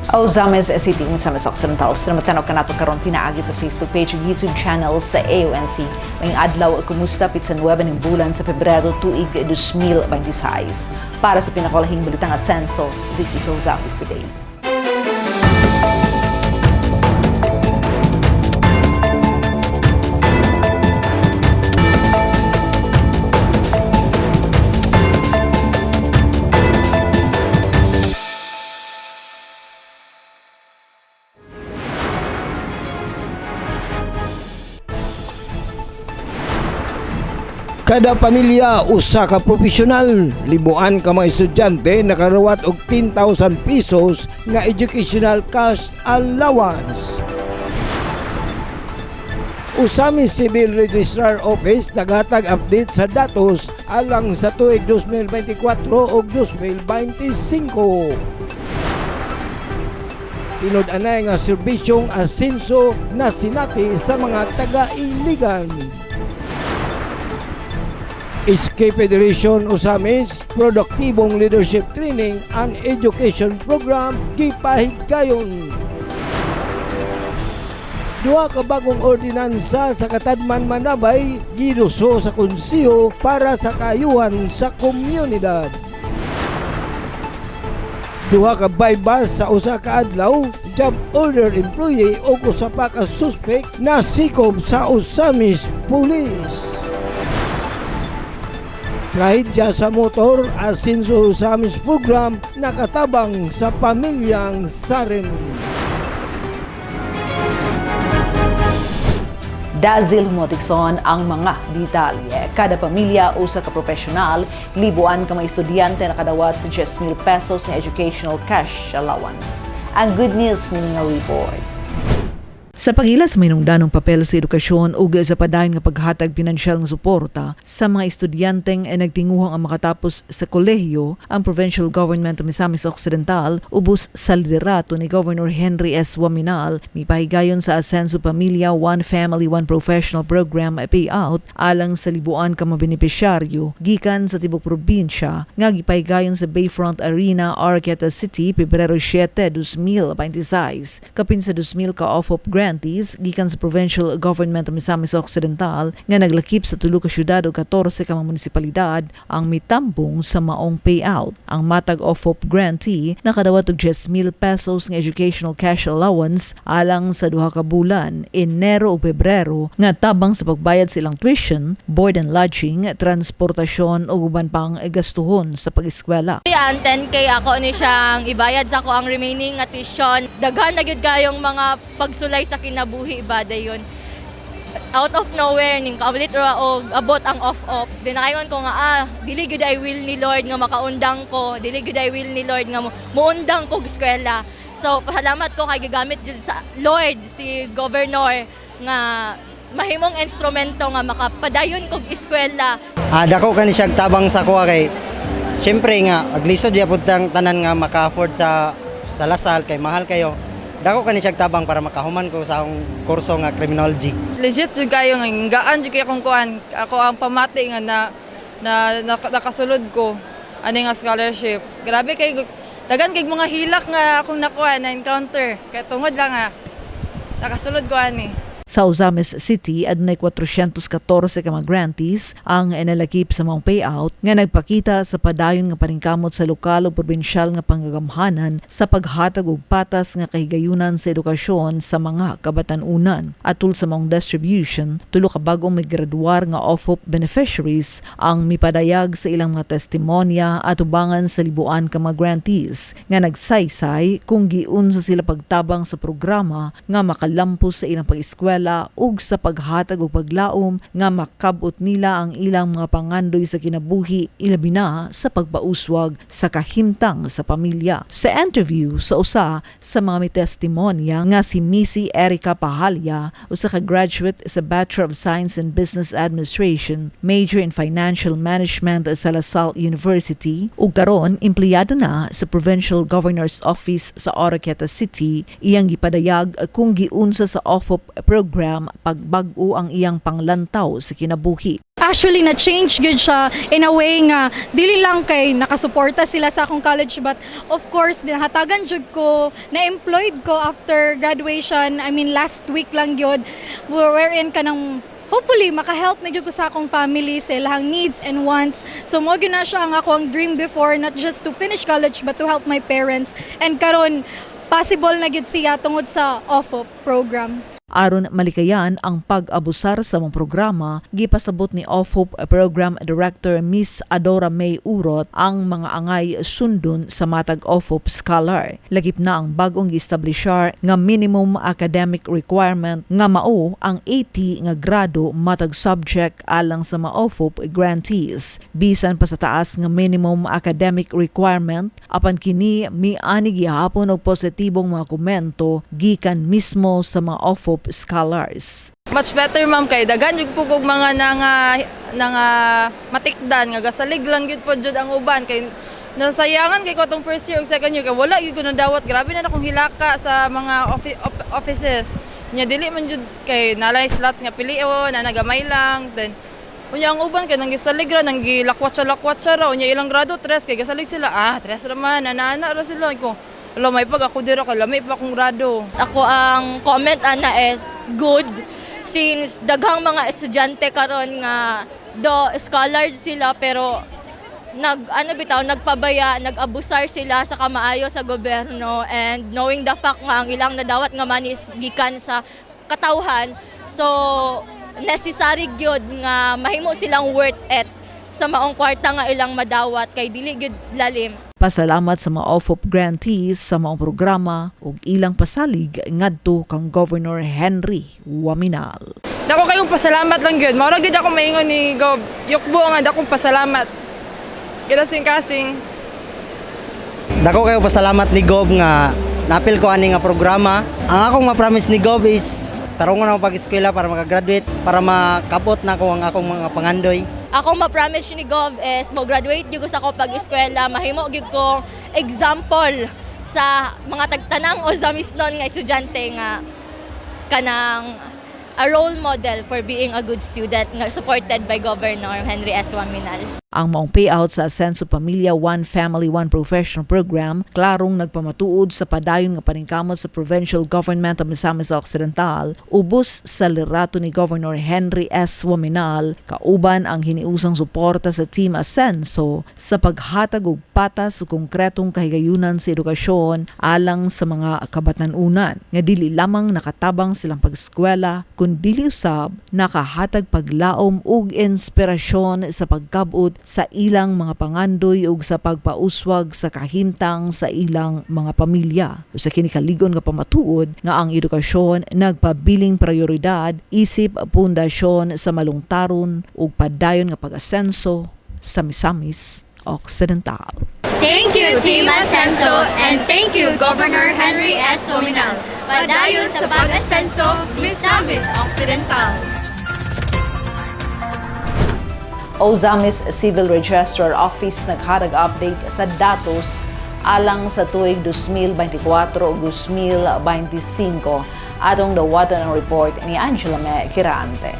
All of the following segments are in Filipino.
O Zames City ng Zames Occidental na matanaw ka nato karon pinaagi sa Facebook page ug YouTube channel sa AONC. May adlaw kumusta pit sa 9 ng bulan sa Pebrero tuig 2026. Para sa pinakalahing balitang asenso, this is Zames Today. Kada pamilya usa ka profesional, libuan ka mga estudyante nakarawat og 10,000 pesos nga educational cash allowance. Usami Civil Registrar Office naghatag update sa datos alang sa tuig 2024 ug 2025. Tinud-anay nga serbisyong asenso na sinati sa mga taga-iligan. SK Federation Usamis Produktibong Leadership Training and Education Program gipahiggayon. Duha ka bagong ordinansa sa Katadman Manabay giduso sa konseho para sa kaayuhan sa komunidad. Duha ka bypass sa usa ka adlaw, job order employee o usa pa ka suspect na sikob sa Usamis Police. Trahedya sa motor, asenso sa Usamis program nakatabang sa pamilyang Saren. Dazil Motikson ang mga detalye. Kada pamilya usa ka profesional, libuan ka mga estudyante nakadawat sa 10,000 pesos na educational cash allowance. Ang good news ni nga report. Sa pagilas may nungdanong papel sa edukasyon ug sa padayon nga paghatag pinansyal nga suporta sa mga estudyanteng nagtinguhang ang makatapos sa kolehiyo, ang provincial government of Misamis Occidental ubos sa liderato ni Governor Henry S. Waminal mipahigayon sa Asenso Pamilya One Family One Professional Program payout alang sa libuan ka mga benepisyaryo gikan sa tibok probinsya nga gipahigayon sa Bayfront Arena, Arqueta City, Pebrero 7, 2026. Kapin sa 2,000 ka off-op grantees gikan sa provincial government of Misamis Occidental nga naglakip sa tulo ka syudad o 14 ka mga munisipalidad ang mitambong sa maong payout. Ang matag off-op grantee nakadawat og 10,000 pesos nga educational cash allowance alang sa duha ka bulan, Enero o Pebrero, nga tabang sa pagbayad sa ilang tuition, board and lodging, transportasyon o uban pang gastuhon sa pag-eskwela. Ang 10K ako ni siyang ibayad sa ko ang remaining nga tuition. Daghan na gyud kayong mga pagsulay sa kinabuhi ba dayon. Out of nowhere ning kaulit ra og abot ang off-off. Dinakayon ko nga dili gyud ay will ni Lord nga makaundang ko, dili gyud ay will ni Lord nga muundang ko eskwela. So pasalamat ko kay gigamit gyud sa Lord si Governor nga mahimong instrumento nga makapadayon kog eskwela. Dako kani siya tabang sa kuha kay syempre nga aglisod gyapon tang tanan nga maka-afford sa Lasal kay mahal kayo. Dako kani siya tabang para makahuman ko sa akong kurso nga criminology. Legit jud kayo nga gaan jud kay akong kuan. Ako ang pamati nga nakasulod ko ani nga scholarship. Grabe kay dagan kay mga hilak nga akong nakuha na encounter kay tungod lang nga nakasulod ko ani. Sa Usamis City, adunay 414 ka mga grantees ang inalakip sa mga payout nga nagpakita sa padayon nga paningkamot sa lokal o probinsyal nga panggagamhanan sa paghatag og patas nga kahigayunan sa edukasyon sa mga kabatanunan. Atul sa mga distribution, tulo ka bagong may graduar nga off-op beneficiaries ang mipadayag sa ilang mga testimonya at ubangan sa libuan ka mga grantees nga nagsaysay kung giunsa sila pagtabang sa programa nga makalampos sa ilang pag-eskwela ug sa paghatag og paglaom nga makabot nila ang ilang mga pangandoy sa kinabuhi, ilabi na sa pagpauswag sa kahimtang sa pamilya. Sa interview sa usa sa mga may testimonya nga si Missy Erica Pahalya, usa ka graduate sa Bachelor of Science in Business Administration, major in Financial Management sa LaSalle University, ug karon empleyado na sa Provincial Governor's Office sa Arqueta City, iyang gipadayag kung giunsa sa off-op program pagbag-o ang iyang panglantaw sa kinabuhi. Actually, na-change good siya in a way nga dili lang kay nakasuporta sila sa akong college, but of course dinahatagan jud ko, na-employed ko after graduation. I mean last week lang yun, wherein kanang hopefully maka-help na jud ko sa akong family sa ilang needs and wants. So mo gyud na siya ang akong dream before, not just to finish college but to help my parents, and karon possible na gyud siya tungod sa OFO program. Aron malikayan ang pag-abusar sa mga programa, gipasabot ni OFOP Program Director Miss Adora May Urot ang mga angay sundon sa matag OFOP Scholar. Lagip na ang bagong gi-establishar nga minimum academic requirement nga mao ang 80 nga grado matag subject alang sa mga OFOP grantees. Bisan pa sa taas nga minimum academic requirement, apan kini miani gihapon og positibong mga komento gikan mismo sa mga OFOP scholars. Much better ma'am kay daghan jud pugog mga nanga matikdan nga gasalig lang gyud po jud ang uban kay nasayangan kay ko atong first year ug second year kay wala gyud ko nadawat, grabe na akong hilaka sa mga offices nya dili man jud kay nalay slots nga pilion na nagamay lang, then unya ang uban kay nang gisalig ra nang gilakwat siya ra unya ilang grado 3 kay gasalig sila 3 ra man ana ra sila ko. Alam, may pag ako dira kalami pa akong grado. Ako ang comment ana is good since daghang mga estudyante karon nga do scholar sila pero nagpabaya, nag-abusar sila sa kamaayo sa gobyerno, and knowing the fact nga ang ilang nadawat nga man is gikan sa katawhan, so necessary gyud nga mahimo silang worth it sa maong kwarta nga ilang madawat kay dili gyud lalim. Pasalamat sa mga OFOP grantees sa mga programa ug ilang pasalig ngadto kang Governor Henry Waminal. Dako kayong pasalamat lang gyud. Mao ra gyud ako maingon ni Gob. Yukbo nga dakong pasalamat. Kasing. Dako kayo pasalamat ni Gob nga napil ko ani nga programa. Ang akong ma-promise ni Gob is tarungon ako pag-eskwela para makagraduate, para makapot na ko ang akong mga pangandoy. Ako ma-promise ni Gov is mo-graduate gyud ko sa ako pag-eskwela, mahimo gyud ko example sa mga tagtanang o zamisnon nga estudyante nga kanang a role model for being a good student nga supported by Governor Henry S. Waminal. Ang maong payout sa Asenso Pamilya One Family One Professional Program klarong nagpamatuod sa padayon nga paningkamot sa provincial government of Misamis Occidental ubos sa liderato ni Governor Henry S. Waminal, kauban ang hiniusang suporta sa Team Asenso sa paghatag og patas ug konkretong kahigayunan sa edukasyon alang sa mga kabatan-unan nga dili lamang nakatabang silang pag-eskwela kundi usab nakahatag paglaom ug inspirasyon sa pagkabut sa ilang mga pangandoy ug sa pagpauswag sa kahimtang sa ilang mga pamilya. Usa kini kaligon nga pamatuod nga ang edukasyon nagpabiling prioridad isip pundasyon sa malungtaron ug padayon nga pag-asenso sa Misamis Occidental. Thank you, Team Asenso, and thank you, Governor Henry S. Waminal. Padayon sa pag-asenso, Misamis Occidental. Ozamis Civil Registrar Office naghatag update sa datos alang sa tuig 2024 o 2025 atong dawatan ang report ni Angela Kirante.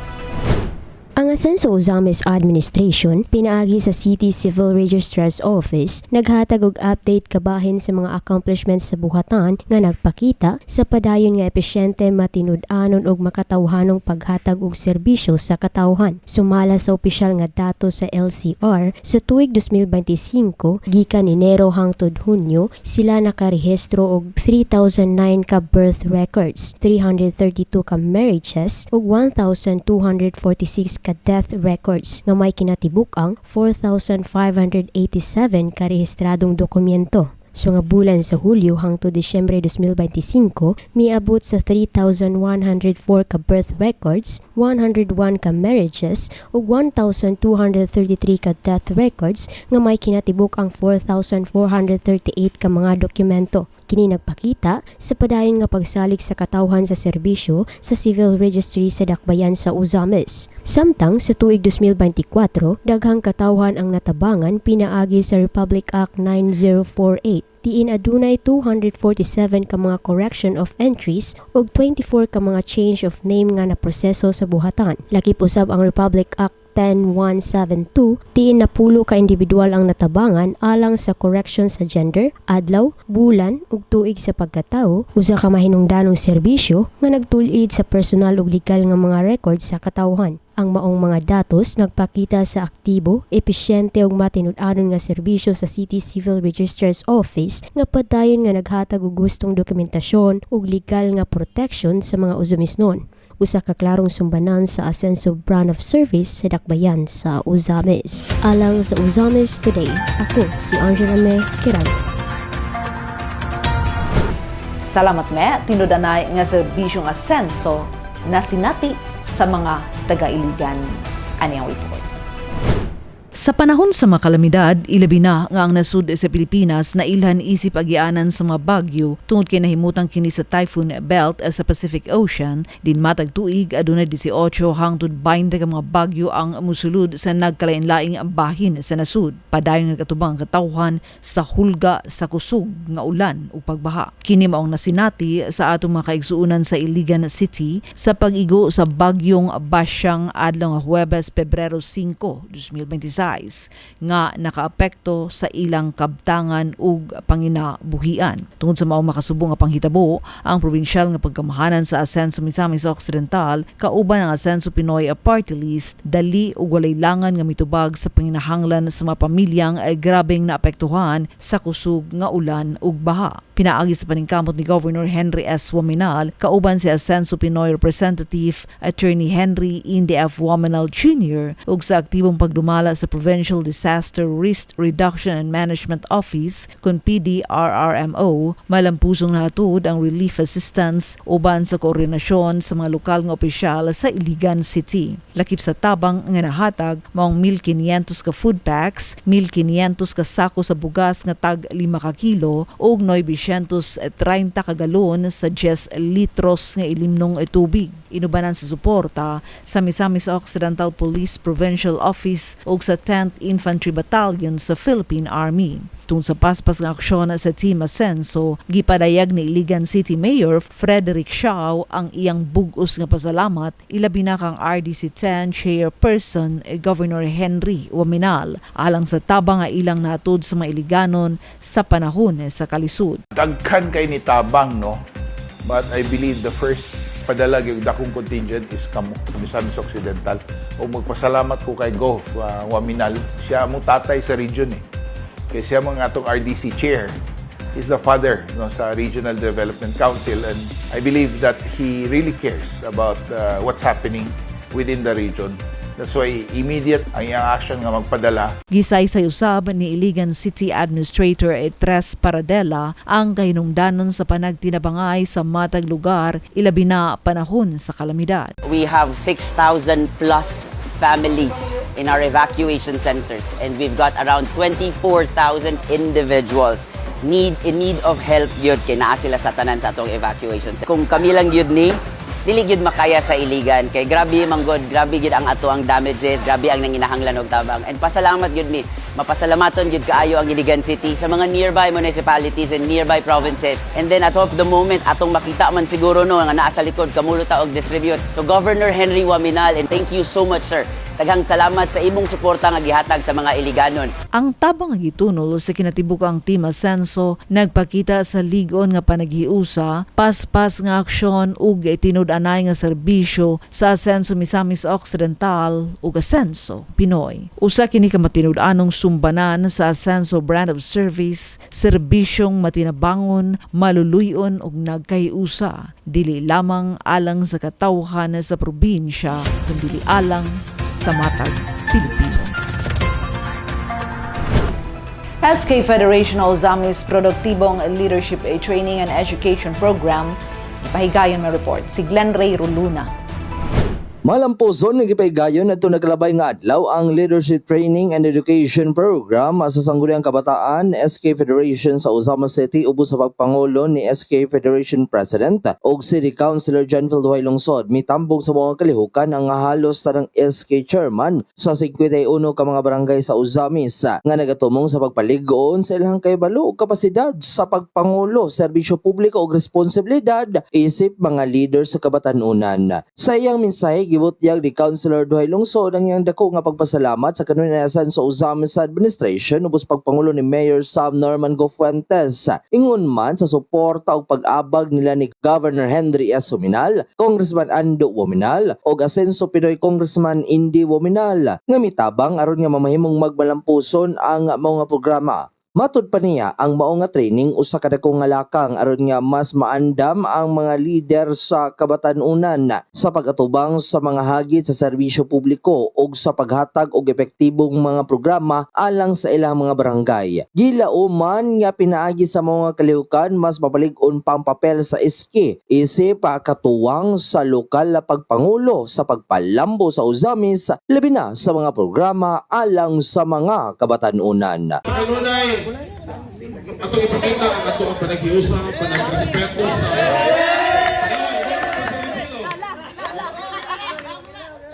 Ang Asenso Ozamis Administration pinaagi sa City Civil Registrar's Office naghatag og update kabahin sa mga accomplishments sa buhatan nga nagpakita sa padayon nga epesyente, matinud-anon ug makatawhanong paghatag og serbisyo sa katawhan. Sumala sa opisyal nga datos sa LCR sa tuig 2025 gikan Enero hangtod Hunyo, sila nakarehistro og 3,009 ka birth records, 332 ka marriages ug 1,246 ka death records nga may kinatibuk-ang 4,587 ka rehistradong dokumento. So nga bulan sa Hulyo hangtod Disyembre 2025, miabot sa 3,104 ka birth records, 101 ka marriages ug 1,233 ka death records nga may kinatibuk ang 4,438 ka mga dokumento. Kini nagpakita sa padayon nga pagsalig sa katawhan sa serbisyo sa civil registry sa dakbayan sa Ozamis. Samtang sa tuig 2024, daghang katawhan ang natabangan pinaagi sa Republic Act 9048. Diin adunay 247 ka mga correction of entries ug 24 ka mga change of name nga naproseso sa buhatan. Lakip usab ang Republic Act 10172, tiin na pulo ka individual ang natabangan alang sa correction sa gender, adlaw, bulan ug tuig sa pagkatao, usa ka mahinungdanong serbisyo nga nagtul-id sa personal ug legal nga mga records sa katawhan. Ang maong mga datos nagpakita sa aktibo, episyente ug matinud-anon nga serbisyo sa City Civil Registrar's Office nga padayon nga naghatag og gustong dokumentasyon ug legal nga protection sa mga usumisnon. Usa ka klarong sumbanan sa Asenso Brand of Service sa dakbayan sa Uzamis. Alang sa Uzamis Today, ako si Angela May Kirang. Salamat me, tinudanay nga serbisyong Asenso na sinati sa mga taga-Iligan. Anyang report. Sa panahon sa mga kalamidad, ilabi na nga ang nasud sa Pilipinas na ilhan isip agianan sa mga bagyo tungod kay nahimutang kini sa typhoon belt sa Pacific Ocean. Din matag tuig adunay 18 hangtod 20 ka mga bagyo ang musulud sa nagkalain-laing bahin sa nasud. Padayon nagkatubang ang katawhan sa hulga sa kusog nga ulan ug pagbaha. Kini maong nasinati sa atong mga kaigsuonan sa Iligan City sa pag-igo sa bagyong Basyang adlaw nga Huwebes, Pebrero 5, 2026. Nga nakaapekto sa ilang kabtangan ug panginabuhian. Tungod sa mao makasubo nga panghitabo, ang probinsyal nga pagkamahanan sa Asenso Misamis Occidental kauban ang Asenso Pinoy Party List dali ug walay langan nga mitubag sa panginahanglan sa mga pamilyang grabeng naapektuhan sa kusog nga ulan ug baha. Pinaagi sa paningkamot ni Governor Henry S. Waminal kauban si Asenso Pinoy Representative Attorney Henry Indy F. Waminal Jr. ug sa aktibong pagdumala sa Provincial Disaster Risk Reduction and Management Office kun PDRRMO, malampusong nahatod ang relief assistance uban sa koordinasyon sa mga lokal nga opisyal sa Iligan City. Lakip sa tabang nga nahatag maong 1,500 ka food packs, 1,500 ka sako sa bugas nga tag 5 ka kilo ug 930 ka galon sa 10 litros nga ilimnong tubig. Inubanan sa suporta sa Misamis Occidental Police Provincial Office ug sa 10th Infantry Battalion sa Philippine Army. Tungod sa paspas nga aksyon sa Team Asenso, gipadayag ni Iligan City Mayor Frederick Shaw ang iyang bug-os nga pasalamat ilabi na kang RDC 10 Chairperson Governor Henry Waminal alang sa tabang nga ilang natud sa mga Iliganon sa panahon sa kalisud. Dagkan kay ni tabang no, but I believe the first padala yung dakong contingent is kamo, Misamis Occidental. O magpasalamat ko kay Gov Waminal. Siya among tatay sa region eh. Kaya siya mga atong RDC chair. He's the father no, sa Regional Development Council, and I believe that he really cares about what's happening within the region. That's why immediate ang iyang action nga magpadala. Gisay sa usab ni Iligan City Administrator Tres Paradela ang kahinungdanon sa panagtinabangay sa matag lugar ilabi na panahon sa kalamidad. We have 6,000 plus families in our evacuation centers, and we've got around 24,000 individuals in need of help gyud kay naa sila sa tanan sa atong evacuation. Kung kami lang gyud ni dili gyud makaya sa Iligan kay grabe manggod, grabe gyud ang ato ang damages, grabe ang nanginahanglan og tabang. And pasalamat gyud mi, mapasalamaton gyud kaayo ang Iligan City sa mga nearby municipalities and nearby provinces. And then at of the moment atong makita man siguro no nga naa sa likod kamuluta og distribute to Governor Henry Waminal, and thank you so much sir. Daghang salamat sa imong suporta nga gihatag sa mga Iliganon. Ang tabang nga gitunol sa kinatibukang Team Asenso nagpakita sa ligon nga panagiusa, paspas nga aksyon ug tinud-anay nga serbisyo sa Asenso Misamis Occidental ug Asenso Pinoy. Usa kini ka matinud-anong sumbanan sa Asenso Brand of Service, serbisyong matinabangon, maluluyon ug nagkayusa, dili lamang alang sa katawhan sa probinsya, kundi alang sa matag Pilipino. SK Federation o Uzamis Produktibong Leadership Training and Education Program, ipahigayon na report si Glenn Ray Roluna. Malampozon nagipaygayon at naglabay nga adlaw ang Leadership Training and Education Program sa Sangguniang Kabataan SK Federation sa Uzamis City ubos sa pagpangulo ni SK Federation President ug City Councilor John Vildoy Lungsod. Mitambog sa mga kalihukan ang halos tanang SK Chairman sa 51 ka mga barangay sa Uzamis nga nagatumong sa pagpaligon sa ilang kahibalo ug kapasidad sa pagpangulo, serbisyo publiko ug responsibilidad isip mga leader sa kabatanunan. Sa iyang mensahe gibutyag ni Councilor Duhay Lungsod ang iyang dako nga pagpasalamat sa kanunasan sa Ozamis Administration ubos pagpangulo ni Mayor Sam Norman Gofuentes. Ingon man sa suporta ug pag-abag nila ni Governor Henry S. Wominal, Congressman Ando Wominal ug Asenso Pinoy Congressman Indy Wominal nga mitabang aron nga mamahimong magmalampuson ang mga programa. Matud pa niya ang mao nga training usa ka dakong nga lakang aron nga mas maandam ang mga lider sa kabatanunan sa pag-atubang sa mga hagit sa serbisyo publiko ug sa paghatag og epektibong mga programa alang sa ilang mga barangay. Gilauman nga pinaagi sa mga kalihukan mas mapalig-on pang papel sa SK isip katuwang sa lokal na pagpangulo sa pagpalambo sa Ozamis labi na sa mga programa alang sa mga kabatanunan. Atong ipakita ang atong panaghiusap, panagrespeto sa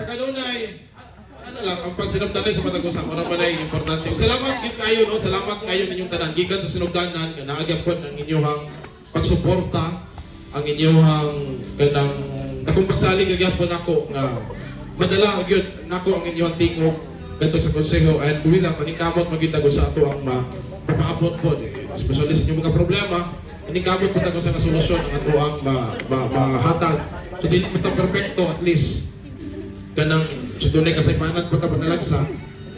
kanunay. Ano lang, ang pagsinugdanan sa matag-usap, ano ba na importante. Salamat kayo, no? Salamat kayo ninyong tanan. Gikan sa sinugdanan, naagapon ang inyong pagsuporta, ang inyong kanang akong pagsalig nagyapon ako na madala gyud nako ang inyong tingog kadto sa konseho and wala paningkamot magitago sa ato ang mapaabot po, especially sa inyong mga problema, paningkamot po tago sa solusyon ang ato ang mahatag. So dili mo ta perfecto, at least kanang so dunay kasaypanan pagkapanalagsa,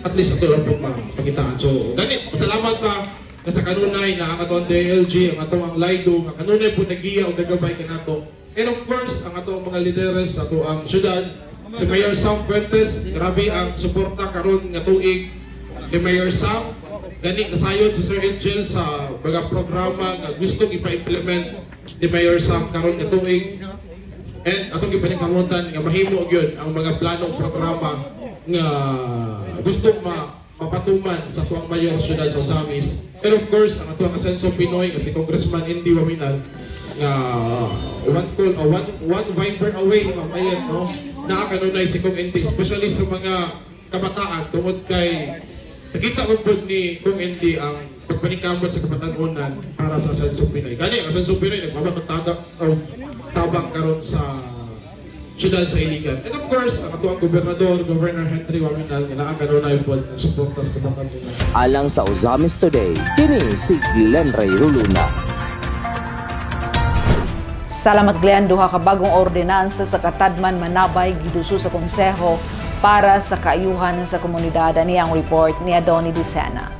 at least ato ang pagitaan. So ganit, pasalamat pa sa kanunay na ang ato ang DLG, ang ato ang Lido, ang kanunay po nagiya o nagabay kanato. And of course, ang ato ang mga lideres sa ato ang syudad, si Mayor Sam Fuentes, grabe ang suporta karon nga tuig kay Mayor Sam. Gani nasayon si Sir Angel sa mga programa nga gustong ipa-implement ni Mayor Sam karon nga tuig. And atong gipaningkamutan nga mahimo gyud ang mga plano ug programa nga gustong mapatuman sa tuwang mayor syudad sa Ozamis. And of course, ang atuang Asenso Pinoy kasi Congressman Indy Wominal nga one Viber away mamayan, no? Nakakanunay si Kong Indy, especially sa mga kabataan tungod kay nakita mo po ni Kong Indy ang pagpaningkamot sa kabatanunan para sa Asenso Pinoy. Gani ang Asenso Pinoy tabang karon sa syudad sa Iligan. And of course, ang atuang gobernador, Governor Henry Wominal, nga nakakanunay po ng suporta sa kabatanunan. Alang sa Ozamis Today, kini si Glenn Ray Ruluna. Salamat Glenn, duha ka bagong ordinansa sa Katadman Manabay giduso sa konseho para sa kaayuhan sa komunidad. Niyang report ni Adoni Dicena.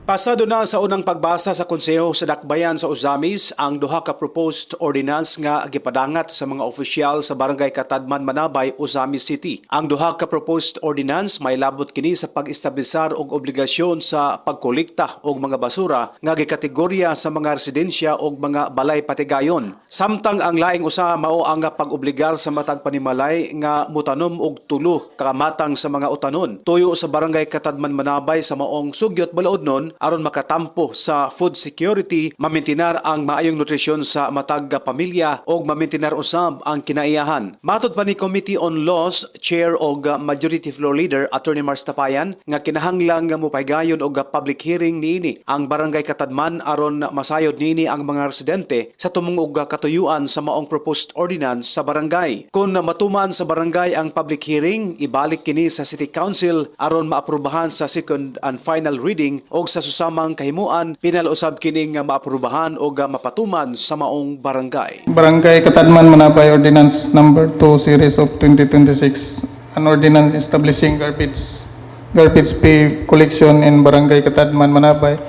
Pasado na sa unang pagbasa sa konseho sa Dakbayan sa Ozamis ang duha ka proposed ordinance nga gipadangat sa mga opisyal sa Barangay Katadman Manabay, Ozamis City. Ang duha ka proposed ordinance may labot kini sa pag-establisar og obligasyon sa pagkolekta og mga basura nga gikategorya sa mga residensya og mga balay patigayon. Samtang ang laing usa mao ang pag-obligar sa matag panimalay nga mutanom og tulo ka matang sa mga utanon tuyo sa Barangay Katadman Manabay sa maong sugyot balaodnon aron makatampo sa food security, mamintinar ang maayong nutrisyon sa matag pamilya o mamintinar usab ang kinaiyahan. Matod pa ni Committee on Laws, Chair o Majority Floor Leader, Attorney Mars Tapayan, nga kinahanglang mupaygayon og public hearing niini ang Barangay Katadman aron masayod niini ang mga residente sa tumong og katuyuan sa maong proposed ordinance sa barangay. Kung matuman sa barangay ang public hearing, ibalik kini sa City Council aron maaprubahan sa second and final reading o sa susamang kahimuan pinalusab kining maaprubahan o mapatuman sa maong barangay. Barangay Katadman Manabay Ordinance Number 2 Series of 2026, an ordinance establishing garbage pay collection in Barangay Katadman Manabay,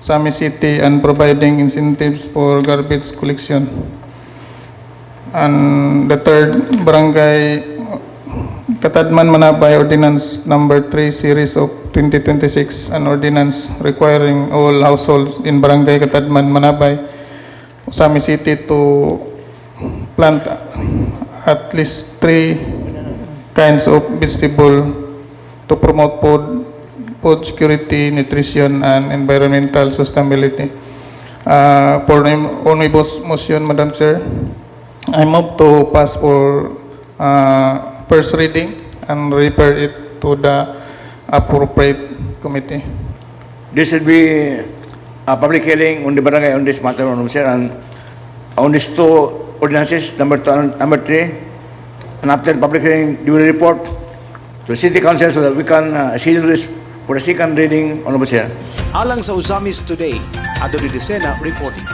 Ozamis City, and providing incentives for garbage collection. And the third, Barangay Katadman Manabay Ordinance Number 3 Series of 2026, an ordinance requiring all households in Barangay Katadman Manabay, Ozamis City to plant at least 3 kinds of vegetable to promote food security, nutrition, and environmental sustainability. For omnibus motion, Madam Chair, I move to pass for first reading and refer it to the appropriate committee. This will be a public hearing on the barangay on this matter, Madam Chair, and on these two ordinances, number 2 and number 3, and after public hearing, duly report to the City Council so that we can schedule this for the second reading on Obasya. Alang sa Usamis Today, Adoni Decena reporting.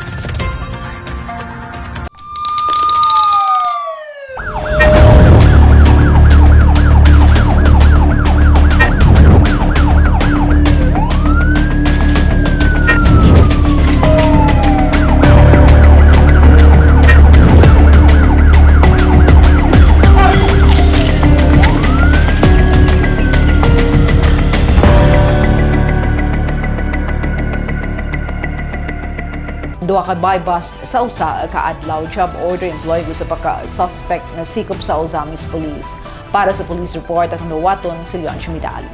Duha ka buy-bust sa usa ka adlaw job order employed sa pagka-suspect na sikop sa Ozamis Police. Para sa police report at nawaton si Leon Chumidalio.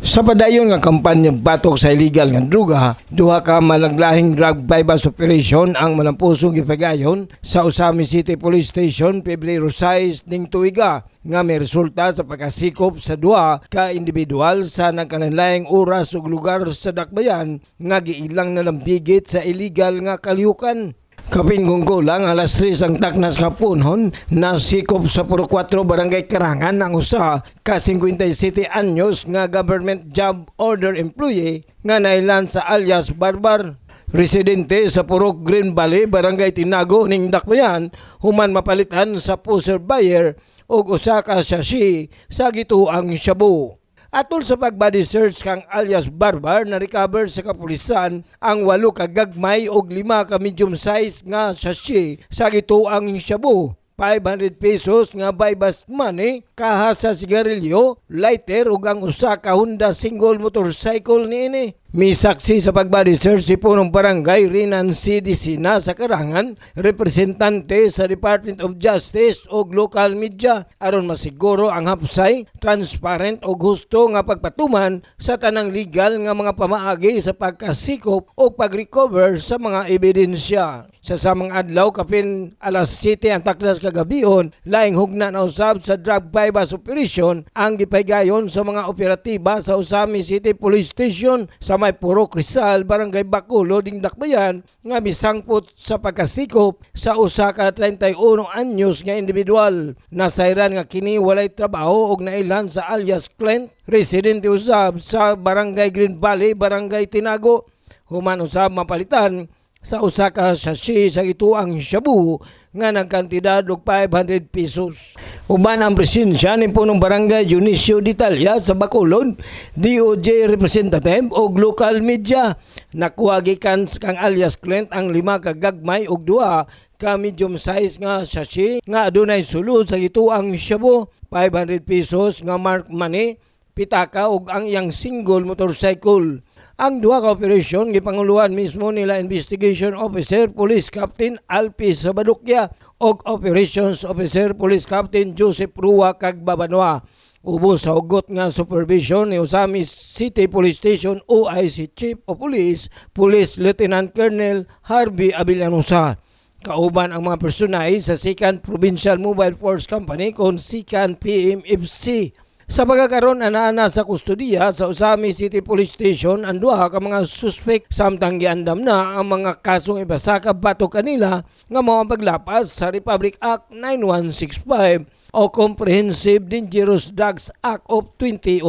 Sa padayon nga kampanya batok sa illegal nga druga, duha ka malaglahing drug buy-bust operation ang malampusong gipagayon sa Ozamis City Police Station Pebrero 6 ning tuiga nga may resulta sa pagkasikop sa duha ka individual sa nagkanalaing oras ug lugar sa dakbayan nga giilang nalambigit sa illegal nga kalihukan. Kapingong lang alas 3 ang taknas kapunhon na sikop sa Puro 4 Barangay Karangan ang usa ka 57 anyos nga government job order employee nga nailan sa alias Barbar. Residente sa Purok Green Valley, Barangay Tinago ning Dakbayan, human mapalitan sa poser buyer og usa ka sachet sa gituang shabu. Atol sa pag-body search kang alias Barbar, na-recover sa kapulisan ang 8 ka gagmay og 5 ka medium size nga sachet sa gituang shabu. 500 pesos nga buy-bust money, kaha sa sigarilyo, lighter ug ang usa ka Honda single motorcycle niini. Misaksi sa pag-body search si punong barangay Rinan CDC na sa Karangan, representante sa Department of Justice o local media aron masiguro ang hapsay, transparent o gusto nga pagpatuman sa tanang legal nga mga pamaagi sa pagkasikop o pag-recover sa mga ebidensya. Sa samang adlaw kapin alas 7 ang taklas kagabihon, laing hugna na usab sa drug buy-bust operation ang gipaygayon sa mga operatiba sa Ozamis City Police Station sa may Purok Rizal, Barangay Bacolod ding Dakbayan nga misangpot sa pagkasikop sa usa ka 31 anyos nga individual. Nasayran nga kini walay trabaho og nailan sa alias Clint, residente usab sa Barangay Green Valley, Barangay Tinago. Human usab mapalitan sa usa ka sachet sa gituang shabu nga nagkantidad og 500 pesos. Uban ang presensya ni punong barangay Dionisio Ditalia sa Bacolod, DOJ representative o local media. Nakuha gikan kang alias Clint ang 5 ka gagmay og 2 ka medium size nga sachet nga adunay sulod sa gituang shabu, 500 pesos nga mark money, pitaka ug ang iyang single motorcycle. Ang duha ka operasyon gipanguluhan mismo nila Investigation Officer Police Captain Alpi Sabadukya og Operations Officer Police Captain Joseph Rua Kagbabanwa. Ubos sa hugot nga supervision ni Ozamis City Police Station OIC Chief of Police, Police Lieutenant Colonel Harvey Avillanusa. Kauban ang mga personay sa 2nd Provincial Mobile Force Company kon 2nd PMFC. Sa pagkakaroon ana sa kustodiya sa Ozamis City Police Station ang duha ka mga suspect samtang giandam na ang mga kasong ibasaka batok kanila nga mao paglapas sa Republic Act 9165 o Comprehensive Dangerous Drugs Act of 2002.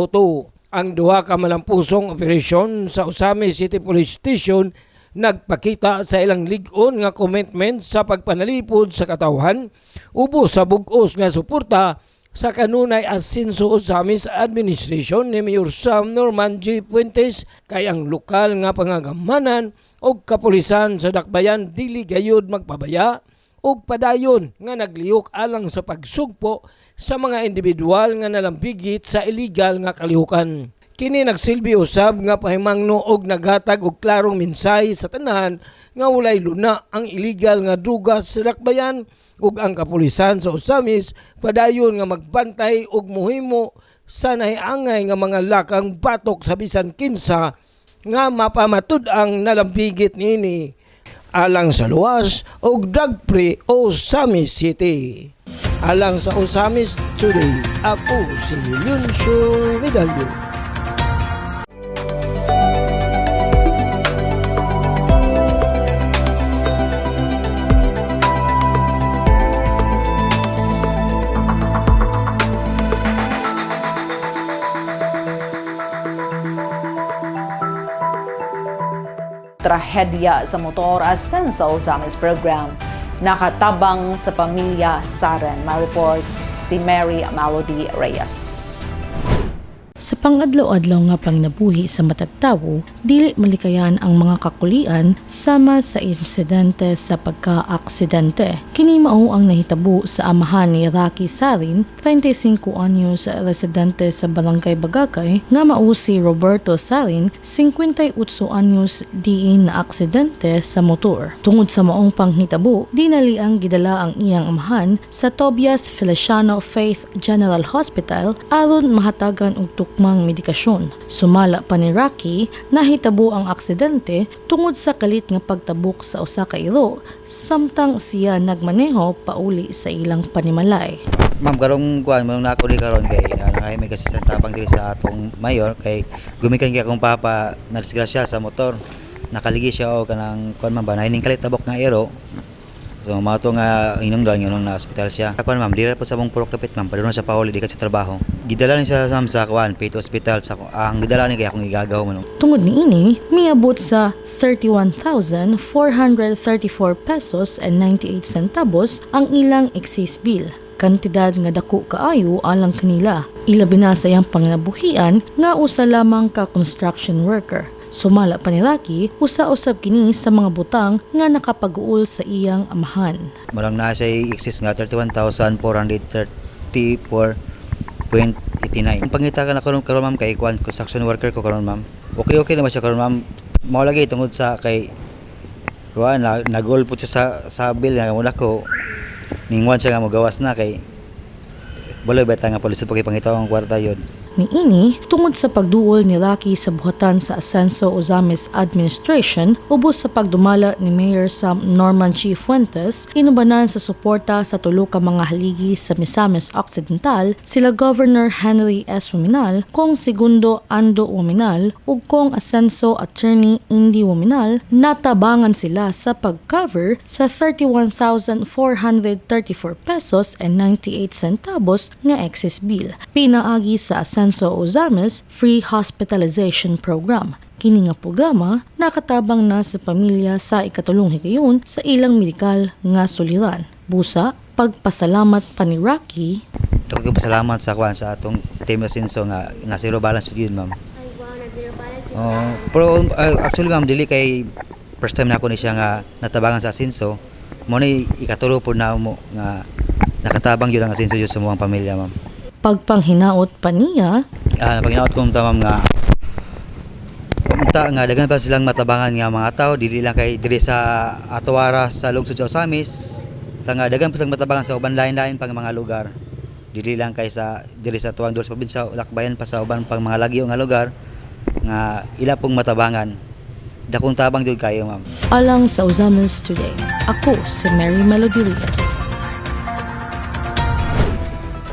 Ang duha ka malampusong operasyon sa Ozamis City Police Station nagpakita sa ilang lig-on nga commitment sa pagpanalipod sa katawhan, ubos sa bug-os nga suporta sa kanunay asenso Ozamis Administration ni Mayor Sam Norman G. Fuentes kay ang lokal nga pangagamanan o kapulisan sa Dakbayan dili gayud magpabaya o padayon nga naglihok alang sa pagsugpo sa mga individual nga nalambigit sa illegal nga kalihukan. Kini nagsilbi usab nga pahimangno og naghatag og klarong mensahe sa tanan nga walay luna ang illegal nga druga sa Dakbayan ug ang kapulisan sa Ozamis padayon nga magbantay og mohimo sa nahiangay nga mga lakang batok sa bisan kinsa nga mapamatud ang nalambigit niini alang sa luwas og drug-free Ozamis City. Alang sa Ozamis Today, ako si Leoncio Medallo. trahedya sa motor Ascenso Ozamis program. Nakatabang sa pamilya Saren. Ma-report si Mary Melody Reyes. Sa pang-adlaw-adlaw nga pangnabuhi sa matag tawo, dili malikayan ang mga kakulian sama sa insidente sa pagka-aksidente. Kini mao ang nahitabo sa amahan ni Rocky Sarin, 35 anyos residente sa Barangay Bagakay, nga mao si Roberto Sarin, 58 anyos diin na aksidente sa motor. Tungod sa maong panghitabo, dinali ang gidala ang iyang amahan sa Tobias Feliciano Faith General Hospital aron mahatagan og tukmang medikasyon. Sumala pa ni Rocky, nahitabo ang aksidente tungod sa kalit nga pagtabok sa usa ka iro samtang siya nagmaneho pauli sa ilang panimalay. Ma'am, karong kuan mo na ako ni karon kay nakay may kasistan tabang diri sa atong mayor kay gumikan kay akong papa nadisgrasya sa motor. Nakaligi siya og kanang kuan man ba nahining kalit tabok nga iro. So mga to nga inungdan nga na hospital siya. Ako ma'am, dira po sa mong purok lapit ma'am, padung sa pauli di sa trabaho. Gidala ni siya sa kuan Pito Hospital sa ang gidala ni kay akong igagaw man. Tungod niini, miabot sa 31,434 pesos and 98 centavos ang ilang excess bill. Kantidad nga dako kaayo alang kanila. Ilabi na sa iyang pangnabuhian nga usa lamang ka construction worker. Sumala pa ni Rocky, usa-usab kini sa mga butang nga nakapag-uol sa iyang amahan. Malang na siya excess nga 31,434.89. Ang pangita ka na karon ma'am kay kuan construction worker ko karon ma'am. Okay naman siya karon ma'am. Mao lagi tungod sa kay kuan nagol po siya sa bill nga muna ko. Ningwan siya nga mogawas na kay baloy beta nga police pa kay pangitaw ang kwarta yun. Niini, tungod sa pagduol ni Rocky sa buhatan sa Ascenso Ozamis Administration, ubos sa pagdumala ni Mayor Sam Norman G. Fuentes, inubanan sa suporta sa tulo ka mga haligi sa Misamis Occidental, sila Governor Henry S. Wominal, Kong Segundo Ando Wominal, ug Kong Ascenso Attorney Indy Wominal, natabangan sila sa pag-cover sa 31,434 pesos and 98 centavos nga excess bill. Pinaagi sa Ascenso Ozamis Free Hospitalization Program. Kini nga programa nakatabang na sa pamilya sa ikatulong higayon sa ilang medikal nga suliran. Busa, pagpasalamat pa ni Rocky. Ito ko pasalamat sa kuan sa atong team Ascenso nga zero balance yun ma'am. Pero actually ma'am dili kay first time na ako ni siya nga natabangan sa Ascenso. Mo ni ikatulo po na mo nga nakatabang yun ang Ascenso yun sa mga pamilya ma'am. Pagpanghinaot pa niya, panginaot ko tamam nga dagan pa silang matabangan nga mga tao dili lang kay diri sa Atawara sa lungsod sa Ozamis nga dagan pa silang matabangan sa uban lain-lain pang mga lugar dili lang kay sa diri sa tuwang sa probinsya Lakbayan pa sa uban pang mga lagyo nga lugar nga ila pong matabangan dakong tabang jud kayo ma'am. Alang sa Ozamis Today, ako si Mary Melody Reyes.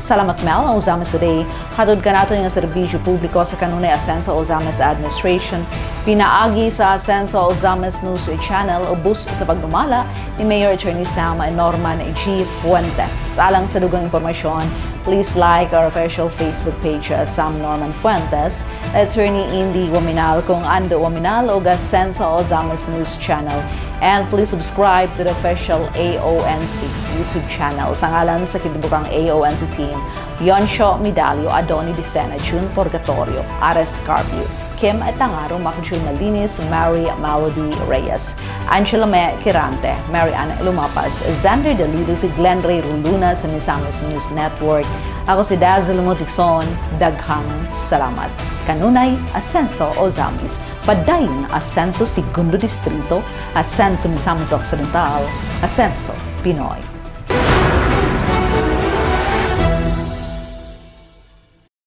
Salamat Mel, ang Ozamis Today. Hatod ka nato ng serbisyo publiko sa kanunay Ascenso Ozamis Administration. Pinaagi sa Ascenso Ozamis News Channel ubos sa pagdumala ni Mayor Attorney Sam Norman G. Fuentes. Alang sa dugang impormasyon, please like our official Facebook page Sam Norman Fuentes, Attorney Indy Wominal, Kong Ando Wominal, o Ascenso Ozamis News Channel. And please subscribe to the official AONC YouTube channel. Sa ngalan sa kinubukang AONC team, Yonsho Midalio, Adoni Dicena, June Purgatorio, Ares Carpio, Kim Etangaro, Makjul Malinis, Mary Melody Reyes, Angela Me Kirante, Mary Ann Lumapas, Xander Dalido, si Glenn Ray Ruluna sa Misamis News Network. Ako si Dazzle Motikson, daghang salamat. Kanunay, Ascenso Ozamis, Padayon, Ascenso Segundo Distrito, Ascenso Misamis Occidental, Ascenso Pinoy.